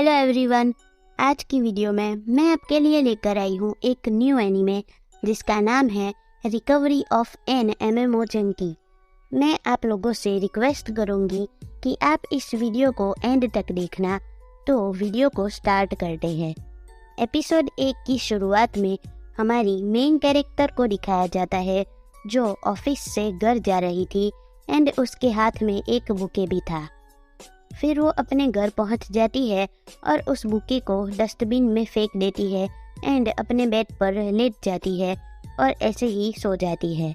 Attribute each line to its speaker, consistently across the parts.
Speaker 1: Hello everyone, आज की video में मैं आपके लिए लेकर आई हूँ एक न्यू एनीमे जिसका नाम है recovery of an MMO junkie. मैं आप लोगों से रिक्वेस्ट करूँगी कि आप इस वीडियो को एंड तक देखना। तो वीडियो को स्टार्ट करते हैं। एपिसोड 1 की शुरुआत में हमारी मेन कैरेक्टर को दिखाया जाता है जो ऑफिस से घर जा रही थी एंड उसके हाथ में एक बुके भी था। फिर वो अपने घर पहुंच जाती है और उस बुके को डस्टबिन में फेंक देती है एंड अपने बेड पर लेट जाती है और ऐसे ही सो जाती है।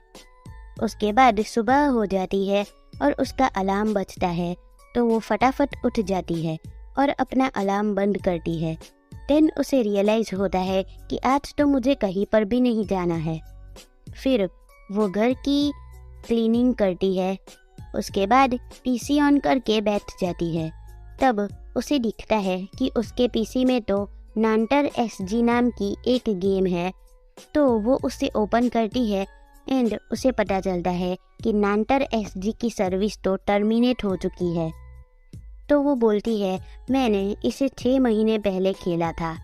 Speaker 1: उसके बाद सुबह हो जाती है और उसका अलार्म बजता है तो वो फटाफट उठ जाती है और अपना अलार्म बंद करती है। देन उसे रियलाइज़ होता है कि आज तो मुझे कहीं पर भी नहीं जाना है। फिर वो घर की क्लीनिंग करती है। उसके बाद पीसी ऑन करके बैठ जाती है। तब उसे दिखता है कि उसके पीसी में तो नांटर एसजी नाम की एक गेम है। तो वो उसे ओपन करती है एंड उसे पता चलता है कि नांटर एसजी की सर्विस तो टर्मिनेट हो चुकी है। तो वो बोलती है मैंने इसे 6 महीने पहले खेला था।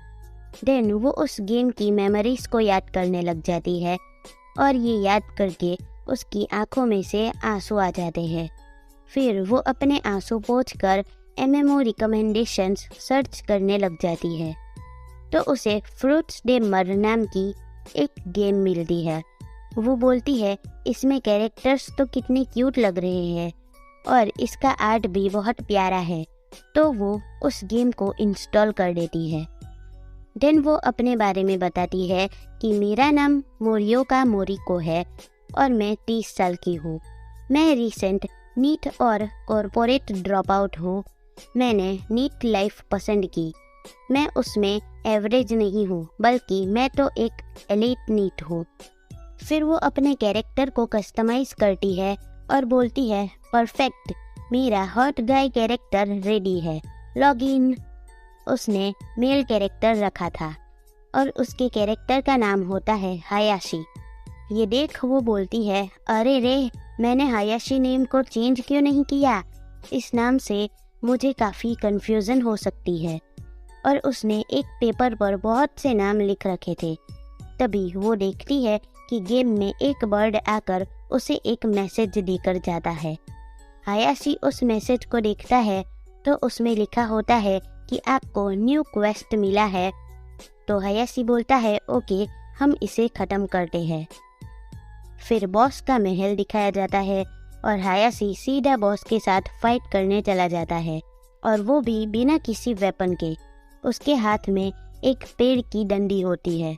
Speaker 1: देन वो उस गेम की मेमोरीज को याद करने लग जाती है और ये याद करके उसकी आंखों में से आंसू आ जाते हैं। फिर वो अपने आंसू पोंछकर एमएमओ रिकमेंडेशंस सर्च करने लग जाती है। तो उसे फ्रूट्स डे मर नाम की एक गेम मिलती है। वो बोलती है इसमें कैरेक्टर्स तो कितने क्यूट लग रहे हैं और इसका आर्ट भी बहुत प्यारा है। तो वो उस गेम को इंस्टॉल कर देती है। देन वो अपने बारे में बताती है कि मेरा नाम मोरियोका मोरिको है और मैं 30 साल की हूँ। मैं रिसेंट नीट और कॉरपोरेट ड्रॉप आउट हूँ। मैंने नीट लाइफ पसंद की। मैं उसमें एवरेज नहीं हूँ बल्कि मैं तो एक एलीट नीट हूँ। फिर वो अपने कैरेक्टर को कस्टमाइज करती है और बोलती है परफेक्ट, मेरा हॉट गाय कैरेक्टर रेडी है, लॉग इन। उसने मेल कैरेक्टर रखा था और उसके कैरेक्टर का नाम होता है हायाशी। ये देख वो बोलती है अरे रे, मैंने हायाशी नेम को चेंज क्यों नहीं किया, इस नाम से मुझे काफ़ी कंफ्यूजन हो सकती है। और उसने एक पेपर पर बहुत से नाम लिख रखे थे। तभी वो देखती है कि गेम में एक बर्ड आकर उसे एक मैसेज देकर जाता है। हायाशी उस मैसेज को देखता है तो उसमें लिखा होता है कि आपको न्यू क्वेस्ट मिला है। तो हायाशी बोलता है ओके, हम इसे ख़त्म करते हैं। फिर बॉस का महल दिखाया जाता है और हायाशी सीधा बॉस के साथ फाइट करने चला जाता है और वो भी बिना किसी वेपन के। उसके हाथ में एक पेड़ की डंडी होती है।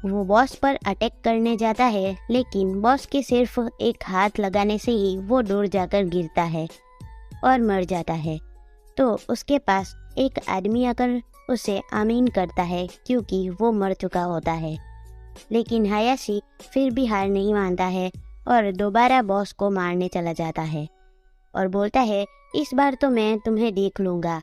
Speaker 1: वो बॉस पर अटैक करने जाता है लेकिन बॉस के सिर्फ एक हाथ लगाने से ही वो दूर जाकर गिरता है और मर जाता है। तो उसके पास एक आदमी आकर उसे आमीन करता है क्योंकि वो मर चुका होता है। लेकिन हायाशी फिर भी हार नहीं मानता है और दोबारा बॉस को मारने चला जाता है और बोलता है इस बार तो मैं तुम्हें देख लूँगा।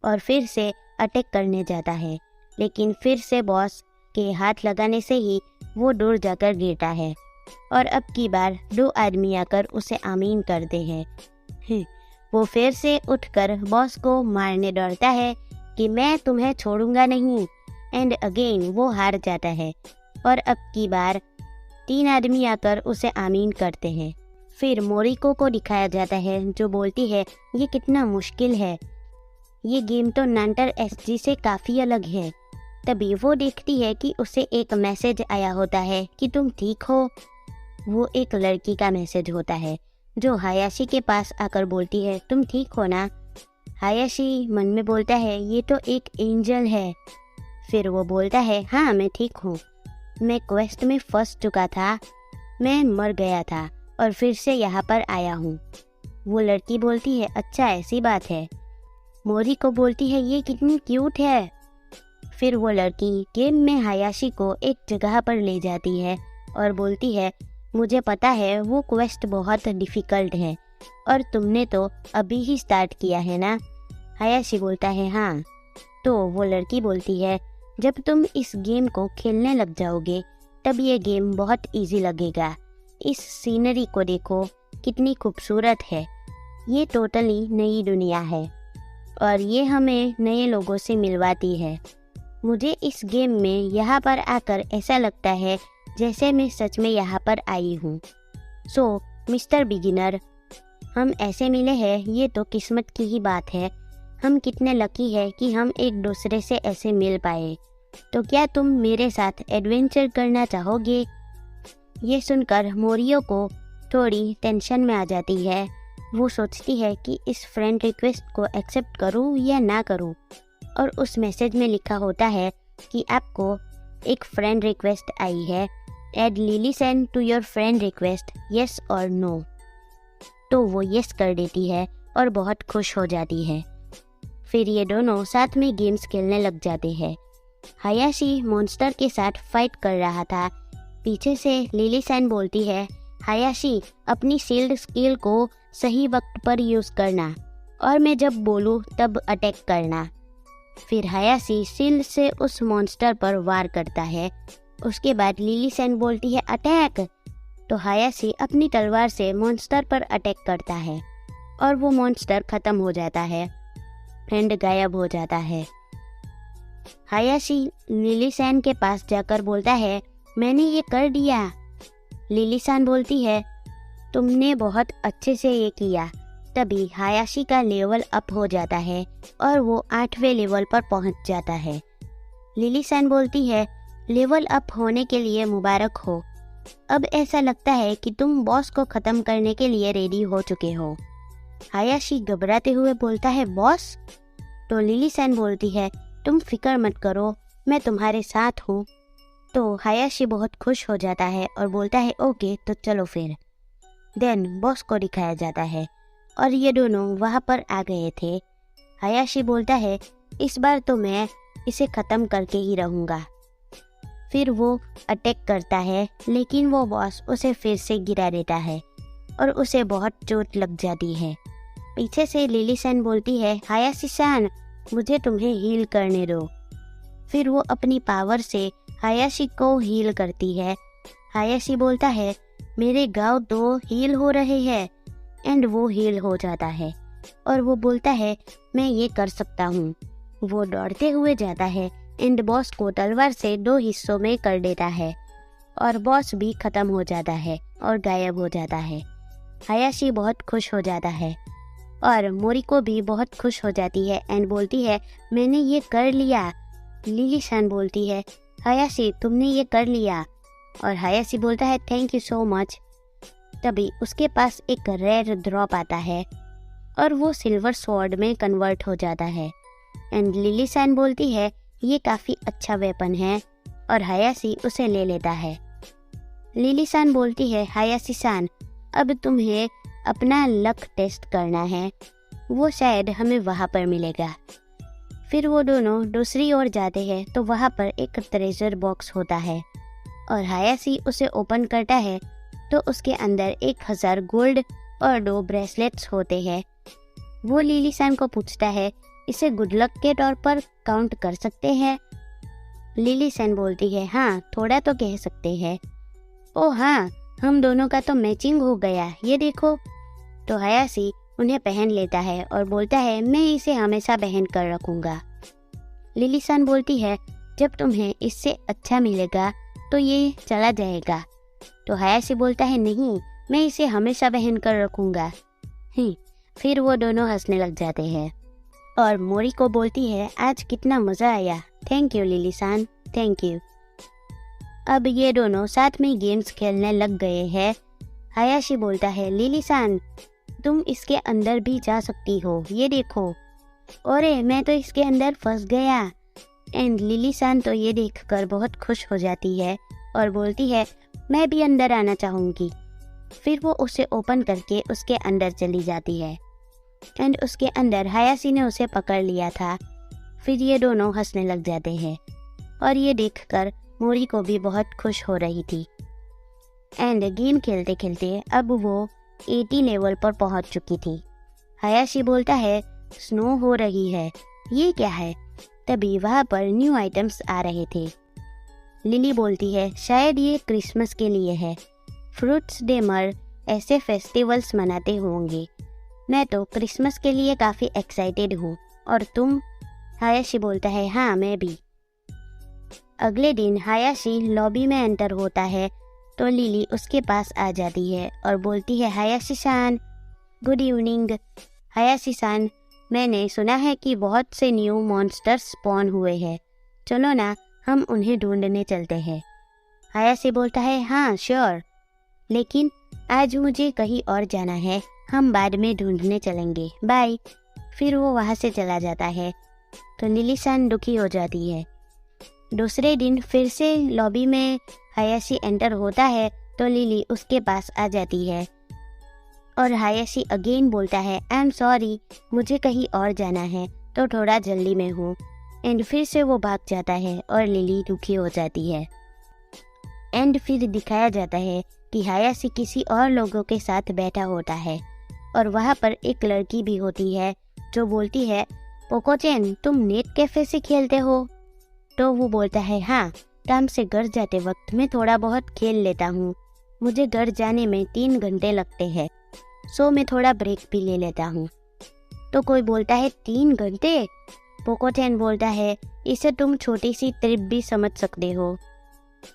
Speaker 1: और फिर से अटैक करने जाता है लेकिन फिर से बॉस के हाथ लगाने से ही वो दूर जाकर गिरता है और अब की बार 2 आदमी आकर उसे आमीन करते हैं। वो फिर से उठकर बॉस को मारने दौड़ता है कि मैं तुम्हें छोड़ूंगा नहीं एंड अगेन वो हार जाता है और अब की बार 3 आदमी आकर उसे आमीन करते हैं। फिर मोरिको को दिखाया जाता है जो बोलती है ये कितना मुश्किल है, ये गेम तो नांटर एसजी से काफ़ी अलग है। तभी वो देखती है कि उसे एक मैसेज आया होता है कि तुम ठीक हो। वो एक लड़की का मैसेज होता है जो हायाशी के पास आकर बोलती है तुम ठीक हो ना। हायाशी मन में बोलता है ये तो एक एंजल है। फिर वो बोलता है हाँ मैं ठीक हूँ, मैं क्वेस्ट में फंस चुका था, मैं मर गया था और फिर से यहाँ पर आया हूँ। वो लड़की बोलती है अच्छा ऐसी बात है। मोरिको बोलती है ये कितनी क्यूट है। फिर वो लड़की गेम में हायाशी को एक जगह पर ले जाती है और बोलती है मुझे पता है वो क्वेस्ट बहुत डिफ़िकल्ट है और तुमने तो अभी ही स्टार्ट किया है ना। हायाशी बोलता है हाँ। तो वो लड़की बोलती है जब तुम इस गेम को खेलने लग जाओगे तब ये गेम बहुत इजी लगेगा। इस सीनरी को देखो कितनी खूबसूरत है, ये टोटली नई दुनिया है। और ये हमें नए लोगों से मिलवाती है। मुझे इस गेम में यहाँ पर आकर ऐसा लगता है जैसे मैं सच में यहाँ पर आई हूँ। सो मिस्टर बिगिनर, हम ऐसे मिले हैं, ये तो किस्मत की ही बात है। हम कितने लकी है कि हम एक दूसरे से ऐसे मिल पाए। तो क्या तुम मेरे साथ एडवेंचर करना चाहोगे? ये सुनकर मोरियो को थोड़ी टेंशन में आ जाती है। वो सोचती है कि इस फ्रेंड रिक्वेस्ट को एक्सेप्ट करूं या ना करूं। और उस मैसेज में लिखा होता है कि आपको एक फ्रेंड रिक्वेस्ट आई है। Add Lily san to your friend request, yes और नो। तो वो येस कर देती है और बहुत खुश हो जाती है। फिर ये दोनों साथ में गेम्स खेलने लग जाते हैं। हायाशी मॉन्स्टर के साथ फाइट कर रहा था। पीछे से लिली सैन बोलती है, हायाशी अपनी शील्ड स्किल को सही वक्त पर यूज़ करना और मैं जब बोलूँ तब अटैक करना। फिर हायाशी शील्ड से उस मॉन्स्टर पर वार करता है। उसके बाद लिली सैन बोलती है अटैक। तो हायाशी अपनी तलवार से मॉन्स्टर पर अटैक करता है और वो मॉन्स्टर ख़त्म हो जाता है, फ्रेंड गायब हो जाता है। हायाशी लिली सैन के पास जाकर बोलता है, मैंने ये कर दिया। लिली सैन बोलती है, तुमने बहुत अच्छे से ये किया। तभी हायाशी का लेवल अप हो जाता है और वो 8वें लेवल पर पहुंच जाता है। लिली सैन बोलती है, लेवल अप होने के लिए मुबारक हो। अब ऐसा लगता है कि तुम बॉस को ख़त्म करने के लिए रेडी हो चुके हो। हायाशी घबराते हुए बोलता है, बॉस? तो लिली सैन बोलती है, तुम फिक्र मत करो, मैं तुम्हारे साथ हूँ। तो हायाशी बहुत खुश हो जाता है और बोलता है, ओके तो चलो फिर। देन बॉस को दिखाया जाता है और ये दोनों वहाँ पर आ गए थे। हायाशी बोलता है, इस बार तो मैं इसे ख़त्म करके ही रहूँगा। फिर वो अटैक करता है लेकिन वो बॉस उसे फिर से गिरा देता है और उसे बहुत चोट लग जाती है। पीछे से लिली सैन बोलती है, हायाशी सैन मुझे तुम्हें हील करने दो। फिर वो अपनी पावर से हायाशी को हील करती है। हायाशी बोलता है, मेरे घाव तो हील हो रहे हैं। एंड वो हील हो जाता है और वो बोलता है, मैं ये कर सकता हूँ। वो दौड़ते हुए जाता है एंड बॉस को तलवार से 2 हिस्सों में कर देता है और बॉस भी ख़त्म हो जाता है और गायब हो जाता है। हायाशी बहुत खुश हो जाता है और मोरिको भी बहुत खुश हो जाती है एंड बोलती है, मैंने ये कर लिया। लिली सैन बोलती है, हायाशी तुमने ये कर लिया। और हायाशी बोलता है, थैंक यू सो मच। तभी उसके पास एक रेयर ड्रॉप आता है और वो सिल्वर स्वॉर्ड में कन्वर्ट हो जाता है। एंड लिली सैन बोलती है, ये काफ़ी अच्छा वेपन है और हायाशी उसे ले लेता है। लिली सैन बोलती है, हायाशी सैन अब तुम्हें अपना लक टेस्ट करना है, वो शायद हमें वहाँ पर मिलेगा। फिर वो दोनों दूसरी ओर जाते हैं तो वहाँ पर एक ट्रेजर बॉक्स होता है और हायाशी उसे ओपन करता है तो उसके अंदर 1000 गोल्ड और 2 ब्रेसलेट्स होते हैं। वो लिली सैन को पूछता है, इसे गुड लक के तौर पर काउंट कर सकते हैं? लिली सैन बोलती है, हाँ थोड़ा तो कह सकते हैं। ओ हाँ, हम दोनों का तो मैचिंग हो गया, ये देखो। तो हायाशी उन्हें पहन लेता है और बोलता है, मैं इसे हमेशा पहन कर रखूँगा। लिली सैन बोलती है, जब तुम्हें इससे अच्छा मिलेगा तो ये चला जाएगा। तो हायाशी बोलता है, नहीं मैं इसे हमेशा पहन कर रखूँगा। फिर वो दोनों हंसने लग जाते हैं और मोरिको बोलती है, आज कितना मज़ा आया। Thank you Lily san, thank you. अब ये दोनों साथ में गेम्स खेलने लग गए हैं। हायाशी बोलता है, लिली सैन तुम इसके अंदर भी जा सकती हो, ये देखो। अरे मैं तो इसके अंदर फंस गया। एंड लिली सैन तो ये देखकर बहुत खुश हो जाती है और बोलती है, मैं भी अंदर आना चाहूँगी। फिर वो उसे ओपन करके उसके अंदर चली जाती है एंड उसके अंदर हायाशी ने उसे पकड़ लिया था। फिर ये दोनों हंसने लग जाते हैं और ये देखकर मोरिको भी बहुत खुश हो रही थी। एंड गेम खेलते खेलते अब वो 80 लेवल पर पहुंच चुकी थी। हायाशी बोलता है, स्नो हो रही है, ये क्या है? तभी वहाँ पर न्यू आइटम्स आ रहे थे। लिली बोलती है, शायद ये क्रिसमस के लिए है। फ्रूट्स डेमर ऐसे फेस्टिवल्स मनाते होंगे। मैं तो क्रिसमस के लिए काफ़ी एक्साइटेड हूँ और तुम? हायाशी बोलता है हाँ मैं भी। अगले दिन हायाशी लॉबी में एंटर होता है तो लिली उसके पास आ जाती है और बोलती है हायाशी सान गुड इवनिंग। हायाशी सान, मैंने सुना है कि बहुत से न्यू मॉन्स्टर्स स्पॉन हुए हैं, चलो ना हम उन्हें ढूंढने चलते हैं। हायाशी बोलता है हाँ श्योर, लेकिन आज मुझे कहीं और जाना है, हम बाद में ढूंढने चलेंगे, बाय। फिर वो वहाँ से चला जाता है तो लिली सान दुखी हो जाती है। दूसरे दिन फिर से लॉबी में हायाशी एंटर होता है तो लिली उसके पास आ जाती है और हायाशी अगेन बोलता है आई एम सॉरी, मुझे कहीं और जाना है तो थोड़ा जल्दी में हूँ। एंड फिर से वो भाग जाता है और लिली दुखी हो जाती है। एंड फिर दिखाया जाता है कि हायाशी किसी और लोगों के साथ बैठा होता है और वहाँ पर एक लड़की भी होती है जो बोलती है पोकोचेन तुम नेट कैफे से खेलते हो? तो वो बोलता है हाँ, काम से घर जाते वक्त मैं थोड़ा बहुत खेल लेता हूँ, मुझे घर जाने में 3 घंटे लगते हैं, सो मैं थोड़ा ब्रेक भी ले लेता हूँ। तो कोई बोलता है 3 घंटे? पोकोचेन बोलता है इसे तुम छोटी सी ट्रिप भी समझ सकते हो।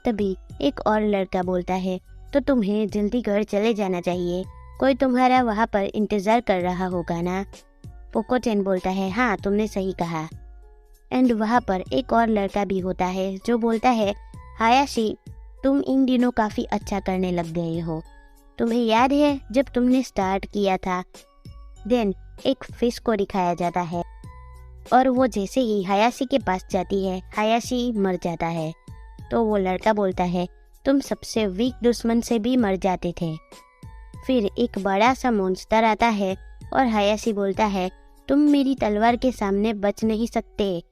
Speaker 1: तभी एक और लड़का बोलता है तो तुम्हें जल्दी घर चले जाना चाहिए, कोई तुम्हारा वहाँ पर इंतज़ार कर रहा होगा ना? पोकोचेन बोलता है हाँ तुमने सही कहा। एंड वहाँ पर एक और लड़का भी होता है जो बोलता है हायाशी तुम इन दिनों काफ़ी अच्छा करने लग गए हो, तुम्हें याद है जब तुमने स्टार्ट किया था? देन एक फिश को दिखाया जाता है और वो जैसे ही हायाशी के पास जाती है हायाशी मर जाता है। तो वो लड़का बोलता है तुम सबसे वीक दुश्मन से भी मर जाते थे। फिर एक बड़ा सा मॉन्स्टर आता है और हायाशी बोलता है तुम मेरी तलवार के सामने बच नहीं सकते।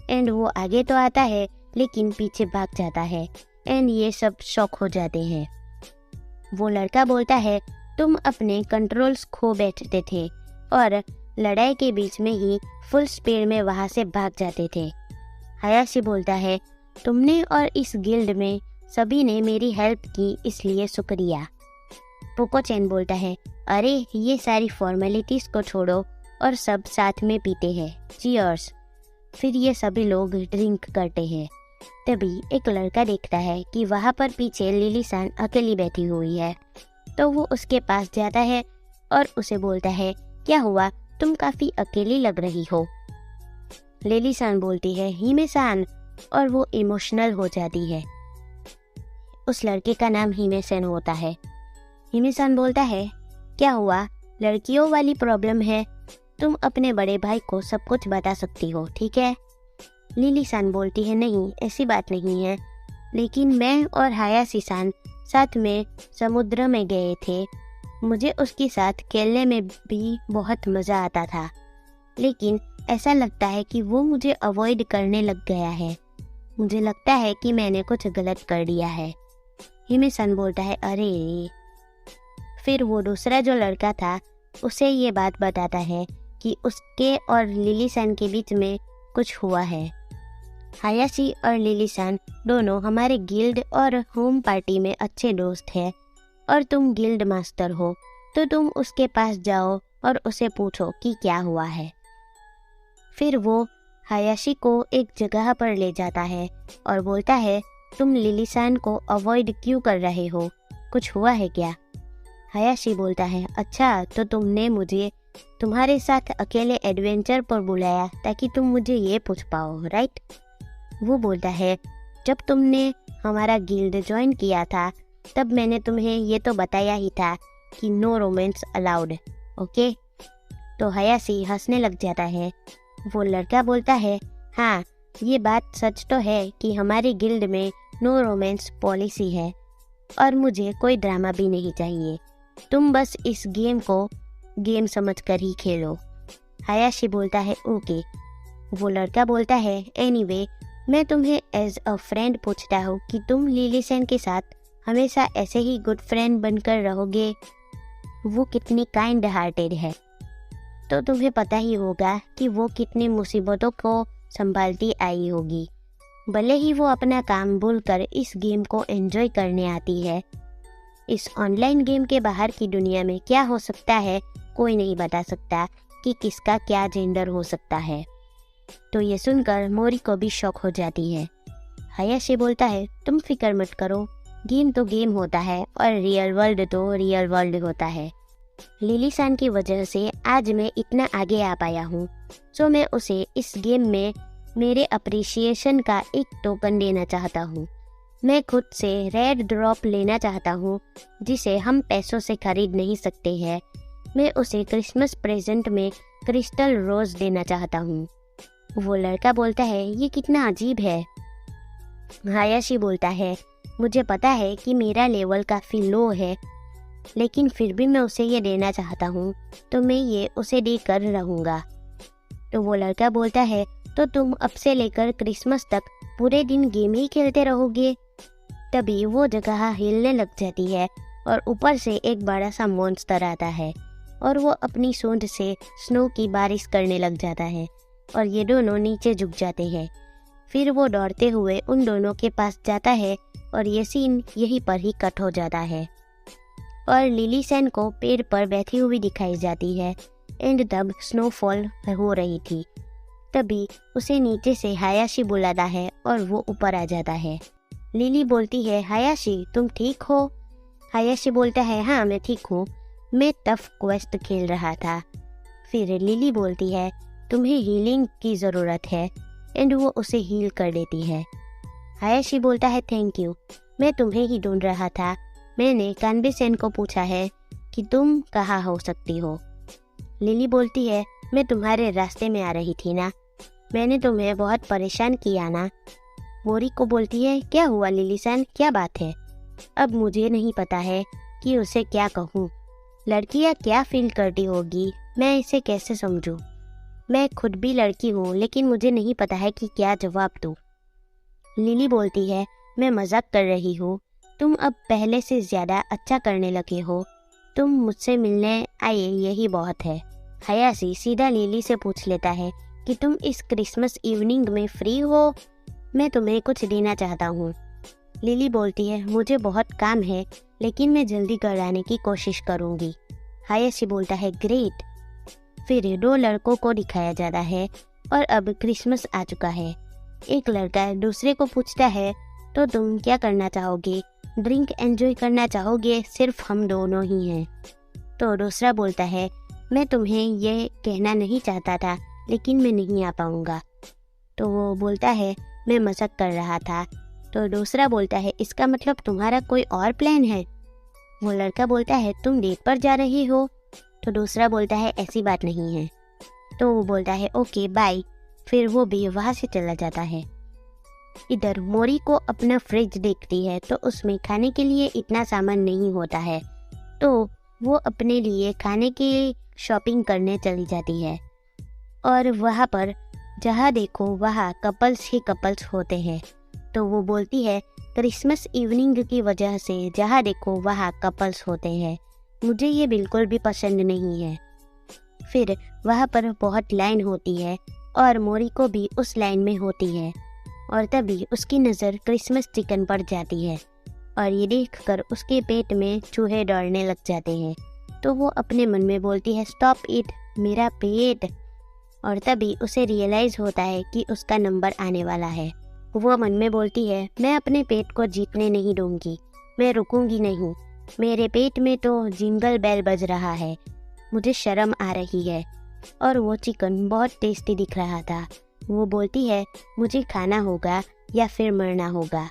Speaker 1: एंड वो आगे तो आता है लेकिन पीछे भाग जाता है एंड ये सब शॉक हो जाते हैं। वो लड़का बोलता है तुम अपने कंट्रोल्स खो बैठते थे और लड़ाई के बीच में ही फुल स्पीड में वहाँ से भाग जाते थे। हायाशी बोलता है तुमने और इस गिल्ड में सभी ने मेरी हेल्प की इसलिए शुक्रिया। पोकोचेन बोलता है अरे ये सारी फॉर्मेलिटीज़ को छोड़ो और सब साथ में पीते हैं, चीयर्स। फिर ये सभी लोग ड्रिंक करते हैं। तभी एक लड़का देखता है कि वहाँ पर पीछे लिली सान अकेली बैठी हुई है तो वो उसके पास जाता है और उसे बोलता है क्या हुआ, तुम काफ़ी अकेली लग रही हो। लिली सान बोलती है हिमे सान और वो इमोशनल हो जाती है। उस लड़के का नाम हिमे सेन होता है। हिमे सान बोलता है क्या हुआ, लड़कियों वाली प्रॉब्लम है, तुम अपने बड़े भाई को सब कुछ बता सकती हो ठीक है। लिली सान बोलती है नहीं ऐसी बात नहीं है, लेकिन मैं और हायाशी सान साथ में समुद्र में गए थे, मुझे उसके साथ खेलने में भी बहुत मज़ा आता था, लेकिन ऐसा लगता है कि वो मुझे अवॉइड करने लग गया है, मुझे लगता है कि मैंने कुछ गलत कर दिया है। हिमे सान बोलता है अरे। फिर वो दूसरा जो लड़का था उसे ये बात बताता है कि उसके और लिली सान के बीच में कुछ हुआ है। हायाशी और लिली सान दोनों हमारे गिल्ड और होम पार्टी में अच्छे दोस्त हैं और तुम गिल्ड मास्टर हो, तो तुम उसके पास जाओ और उसे पूछो कि क्या हुआ है। फिर वो हायाशी को एक जगह पर ले जाता है और बोलता है तुम लिली सान को अवॉइड क्यों कर रहे हो, कुछ हुआ है क्या? हायाशी बोलता है अच्छा तो तुमने मुझे तुम्हारे साथ अकेले एडवेंचर पर बुलाया ताकि तुम मुझे ये पूछ पाओ, राइट? वो बोलता है जब तुमने हमारा गिल्ड ज्वाइन किया था तब मैंने तुम्हें ये तो बताया ही था कि नो रोमांस अलाउड, ओके? तो हायाशी हंसने लग जाता है। वो लड़का बोलता है हाँ ये बात सच तो है कि हमारे गिल्ड में नो रोमांस पॉलिसी है और मुझे कोई ड्रामा भी नहीं चाहिए, तुम बस इस गेम को गेम समझकर ही खेलो। हायाशी बोलता है ओके। वो लड़का बोलता है एनीवे मैं तुम्हें एज अ फ्रेंड पूछता हूँ कि तुम लिली सान के साथ हमेशा ऐसे ही गुड फ्रेंड बनकर रहोगे? वो कितनी काइंड हार्टेड है, तो तुम्हें पता ही होगा कि वो कितनी मुसीबतों को संभालती आई होगी, भले ही वो अपना काम भूलकर इस गेम को एंजॉय करने आती है। इस ऑनलाइन गेम के बाहर की दुनिया में क्या हो सकता है कोई नहीं बता सकता कि किसका क्या जेंडर हो सकता है। तो ये सुनकर मोरी को भी शौक हो जाती है। हायाशी बोलता है, तुम फिक्र मत करो, गेम तो गेम होता है और रियल वर्ल्ड तो रियल वर्ल्ड होता है। लिली सान की वजह से आज मैं इतना आगे आ पाया हूँ, सो मैं उसे इस गेम में मेरे अप्रिसिएशन का एक टोकन देना चाहता हूँ। मैं खुद से रेड ड्रॉप लेना चाहता हूँ जिसे हम पैसों से खरीद नहीं सकते हैं। मैं उसे क्रिसमस प्रेजेंट में क्रिस्टल रोज देना चाहता हूँ। वो लड़का बोलता है, ये कितना अजीब है। हायाशी बोलता है, मुझे पता है कि मेरा लेवल काफ़ी लो है, लेकिन फिर भी मैं उसे ये देना चाहता हूँ, तो मैं ये उसे देकर रहूँगा। तो वो लड़का बोलता है, तो तुम अब से लेकर क्रिसमस तक पूरे दिन गेम ही खेलते रहोगे? तभी वो जगह हिलने लग जाती है और ऊपर से एक बड़ा सा मॉन्स्टर आता है और वो अपनी सूंड से स्नो की बारिश करने लग जाता है और ये दोनों नीचे झुक जाते हैं। फिर वो दौड़ते हुए उन दोनों के पास जाता है और ये सीन यहीं पर ही कट हो जाता है और लिली सान को पेड़ पर बैठी हुई दिखाई जाती है। एंड तब स्नोफॉल हो रही थी। तभी उसे नीचे से हायाशी बुलाता है और वो ऊपर आ जाता है। लिली बोलती है, हायाशी तुम ठीक हो? हायाशी बोलता है, हाँ मैं ठीक हूँ, मैं टफ क्वेस्ट खेल रहा था। फिर लिली बोलती है, तुम्हें हीलिंग की ज़रूरत है, एंड वो उसे हील कर देती है। हायाशी बोलता है, थैंक यू, मैं तुम्हें ही ढूंढ रहा था। मैंने कानबे-सेन को पूछा है कि तुम कहाँ हो सकती हो। लिली बोलती है, मैं तुम्हारे रास्ते में आ रही थी ना, मैंने तुम्हें बहुत परेशान किया ना। मोरी को बोलती है, क्या हुआ लिली सान, क्या बात है? अब मुझे नहीं पता है कि उसे क्या कहूँ। लड़कियाँ क्या फील करती होगी, मैं इसे कैसे समझूँ? मैं खुद भी लड़की हूँ, लेकिन मुझे नहीं पता है कि क्या जवाब दूँ। लिली बोलती है, मैं मजाक कर रही हूँ, तुम अब पहले से ज़्यादा अच्छा करने लगे हो, तुम मुझसे मिलने आए यही बहुत है। हायाशी सीधा लिली से पूछ लेता है कि तुम इस क्रिसमस इवनिंग में फ्री हो? मैं तुम्हें कुछ देना चाहता हूँ। लिली बोलती है, मुझे बहुत काम है, लेकिन मैं जल्दी कराने की कोशिश करूँगी। हायाशी बोलता है, ग्रेट। फिर दो लड़कों को दिखाया जाता है और अब क्रिसमस आ चुका है। एक लड़का दूसरे को पूछता है, तो तुम क्या करना चाहोगे? ड्रिंक एंजॉय करना चाहोगे? सिर्फ हम दोनों ही हैं। तो दूसरा बोलता है, मैं तुम्हें ये कहना नहीं चाहता था, लेकिन मैं नहीं आ पाऊँगा। तो वो बोलता है, मैं मजाक कर रहा था। तो दूसरा बोलता है, इसका मतलब तुम्हारा कोई और प्लान है? वो लड़का बोलता है, तुम डेट पर जा रही हो? तो दूसरा बोलता है, ऐसी बात नहीं है। तो वो बोलता है, ओके बाय। फिर वो भी वहाँ से चला जाता है। इधर मोरी को अपना फ्रिज देखती है तो उसमें खाने के लिए इतना सामान नहीं होता है, तो वो अपने लिए खाने की शॉपिंग करने चली जाती है। और वहाँ पर जहाँ देखो वहाँ कपल्स ही कपल्स होते हैं। तो वो बोलती है, क्रिसमस इवनिंग की वजह से जहाँ देखो वहाँ कपल्स होते हैं, मुझे ये बिल्कुल भी पसंद नहीं है। फिर वहाँ पर बहुत लाइन होती है और मोरी को भी उस लाइन में होती है और तभी उसकी नज़र क्रिसमस चिकन पर जाती है और ये देखकर उसके पेट में चूहे दौड़ने लग जाते हैं। तो वो अपने मन में बोलती है, स्टॉप इट, मेरा पेट। और तभी उसे रियलाइज़ होता है कि उसका नंबर आने वाला है। वो मन में बोलती है, मैं अपने पेट को जीतने नहीं दूंगी, मैं रुकूंगी नहीं, मेरे पेट में तो जिंगल बेल बज रहा है, मुझे शर्म आ रही है। और वो चिकन बहुत टेस्टी दिख रहा था। वो बोलती है, मुझे खाना होगा या फिर मरना होगा।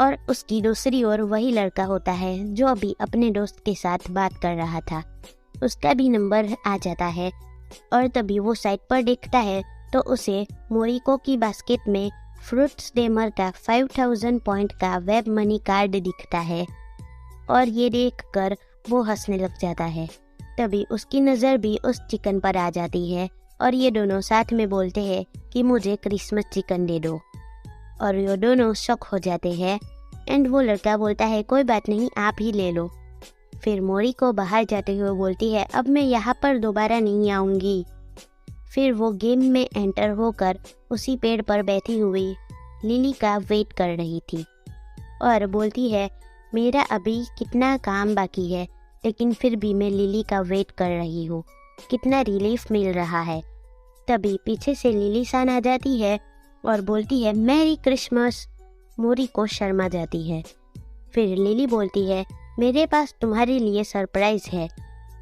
Speaker 1: और उसकी दूसरी ओर वही लड़का होता है जो अभी अपने दोस्त के साथ बात कर रहा था, उसका भी नंबर आ जाता है। और तभी वो साइट पर देखता है तो उसे मोरिको की बास्केट में फ्रूट्स डेमर का 5000 पॉइंट का वेब मनी कार्ड दिखता है और ये देखकर वो हंसने लग जाता है। तभी उसकी नज़र भी उस चिकन पर आ जाती है और ये दोनों साथ में बोलते हैं कि मुझे क्रिसमस चिकन दे दो। और ये दोनों शॉक हो जाते हैं एंड वो लड़का बोलता है, कोई बात नहीं, आप ही ले लो। फिर मोरी को बाहर जाते हुए बोलती है, अब मैं यहाँ पर दोबारा नहीं आऊँगी। फिर वो गेम में एंटर होकर उसी पेड़ पर बैठी हुई लिली का वेट कर रही थी और बोलती है, मेरा अभी कितना काम बाकी है, लेकिन फिर भी मैं लिली का वेट कर रही हूँ, कितना रिलीफ मिल रहा है। तभी पीछे से लिली सान आ जाती है और बोलती है मैरी क्रिसमस। मोरी को शर्मा जाती है। फिर लिली बोलती है मेरे पास तुम्हारे लिए सरप्राइज है।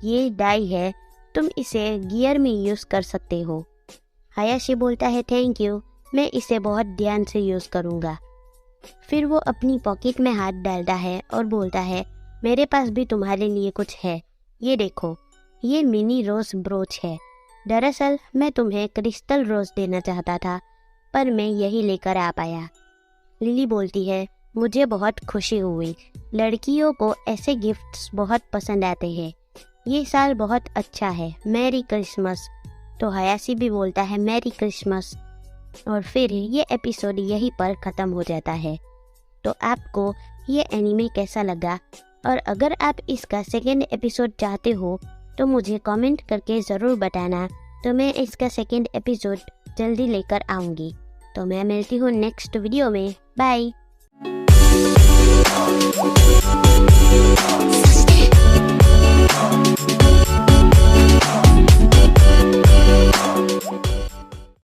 Speaker 1: ये डाई है, तुम इसे गियर में यूज़ कर सकते हो। हायाशी बोलता है थैंक यू, मैं इसे बहुत ध्यान से यूज़ करूँगा। फिर वो अपनी पॉकेट में हाथ डालता है और बोलता है मेरे पास भी तुम्हारे लिए कुछ है, ये देखो, ये मिनी रोज ब्रोच है। दरअसल मैं तुम्हें क्रिस्टल रोज देना चाहता था, पर मैं यही लेकर आ पाया। लिली बोलती है मुझे बहुत खुशी हुई, लड़कियों को ऐसे गिफ्ट्स बहुत पसंद आते हैं। ये साल बहुत अच्छा है, मैरी क्रिसमस। तो हायाशी भी बोलता है मैरी क्रिसमस। और फिर ये एपिसोड यहीं पर ख़त्म हो जाता है। तो आपको ये एनीमे कैसा लगा, और अगर आप इसका सेकेंड एपिसोड चाहते हो तो मुझे कमेंट करके ज़रूर बताना, तो मैं इसका सेकेंड एपिसोड जल्दी लेकर आऊँगी। तो मैं मिलती हूँ नेक्स्ट वीडियो में। बाय।